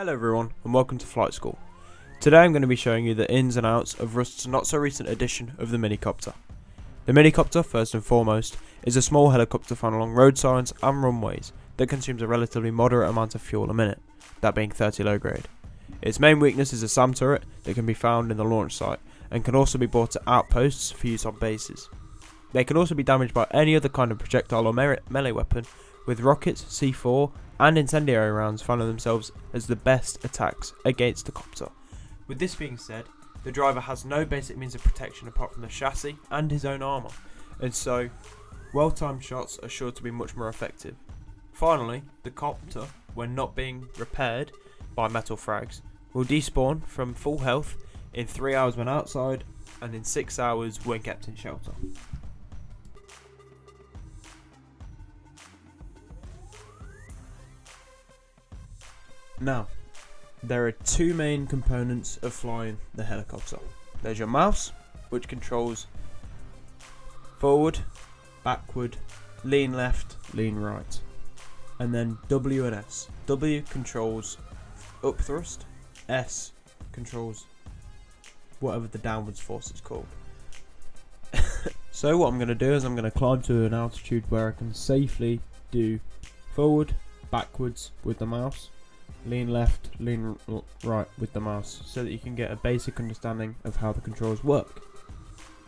Hello everyone and welcome to Flight School. Today I'm going to be showing you the ins and outs of Rust's not so recent edition of the Mini-Copter. The Mini-Copter, first and foremost, is a small helicopter found along road signs and runways that consumes a relatively moderate amount of fuel a minute, that being 30 low grade. Its main weakness is a SAM turret that can be found in the launch site and can also be brought to outposts for use on bases. They can also be damaged by any other kind of projectile or melee weapon, with rockets, C4 and incendiary rounds finding themselves as the best attacks against the copter. With this being said, the driver has no basic means of protection apart from the chassis and his own armour, and so well-timed shots are sure to be much more effective. Finally, the copter, when not being repaired by metal frags, will despawn from full health in 3 hours when outside and in 6 hours when kept in shelter. Now, there are two main components of flying the helicopter. There's your mouse, which controls forward, backward, lean left, lean right, and then W and S. W controls up thrust, S controls whatever the downwards force is called. So what I'm going to do is I'm going to climb to an altitude where I can safely do forward, backwards with the mouse, lean left, lean right with the mouse, so that you can get a basic understanding of how the controls work.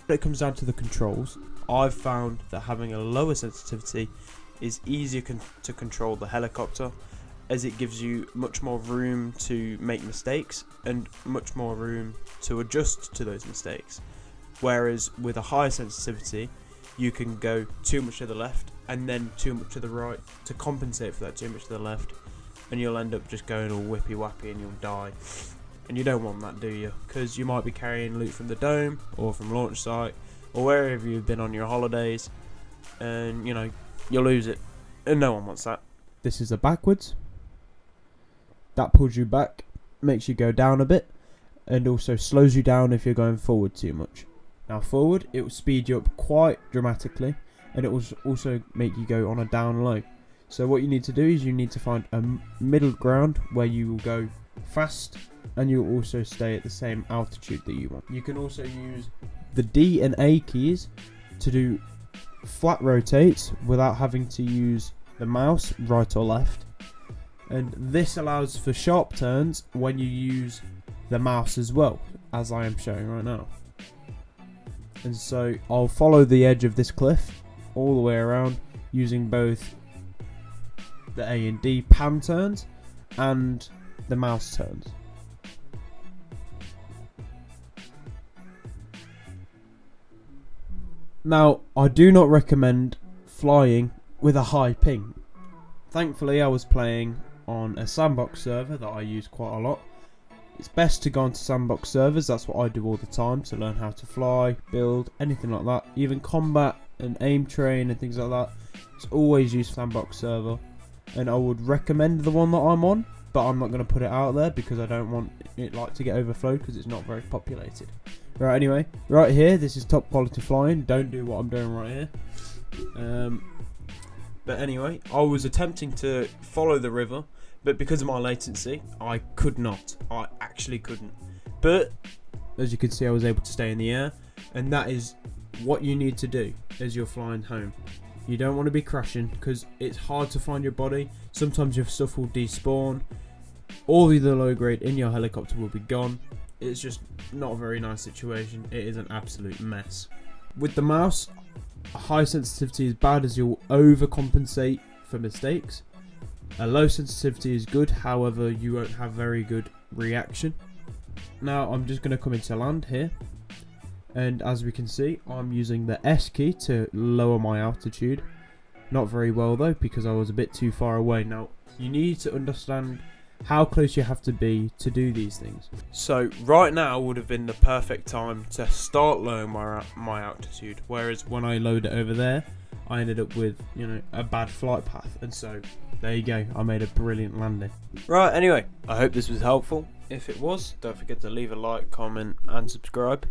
When it comes down to the controls, I've found that having a lower sensitivity is easier to control the helicopter, as it gives you much more room to make mistakes and much more room to adjust to those mistakes. Whereas with a higher sensitivity, you can go too much to the left and then too much to the right to compensate for that too much to the left, and you'll end up just going all whippy wappy and you'll die. And you don't want that, do you? Because you might be carrying loot from the dome or from launch site or wherever you've been on your holidays, and you know, you'll lose it, and no one wants that. This is a backwards. That pulls you back, makes you go down a bit, and also slows you down if you're going forward too much. Now forward, it will speed you up quite dramatically, and it will also make you go on a down low. So what you need to do is you need to find a middle ground where you will go fast and you'll also stay at the same altitude that you want. You can also use the D and A keys to do flat rotates without having to use the mouse right or left. And this allows for sharp turns when you use the mouse as well, as I am showing right now. And so I'll follow the edge of this cliff all the way around using both the A and D pan turns and the mouse turns. Now, I do not recommend flying with a high ping. Thankfully, I was playing on a sandbox server that I use quite a lot. It's best to go onto sandbox servers, that's what I do all the time, to learn how to fly, build, anything like that. Even combat and aim train and things like that. It's always use sandbox server. And I would recommend the one that I'm on, but I'm not going to put it out there because I don't want it to get overflowed because it's not very populated. Right, anyway, right here, this is top quality flying. Don't do what I'm doing right here. But anyway, I was attempting to follow the river, but because of my latency, I could not. I actually couldn't. But as you can see, I was able to stay in the air, and that is what you need to do as you're flying home. You don't want to be crashing because it's hard to find your body. Sometimes your stuff will despawn. All the low grade in your helicopter will be gone. It's just not a very nice situation. It is an absolute mess. With the mouse, a high sensitivity is bad as you'll overcompensate for mistakes. A low sensitivity is good, however you won't have very good reaction. Now I'm just going to come into land here. And as we can see, I'm using the S key to lower my altitude. Not very well though, because I was a bit too far away. Now, you need to understand how close you have to be to do these things. So right now would have been the perfect time to start lowering my altitude. Whereas when I load it over there, I ended up with, you know, a bad flight path. And so there you go, I made a brilliant landing. Right, anyway, I hope this was helpful. If it was, don't forget to leave a like, comment and subscribe.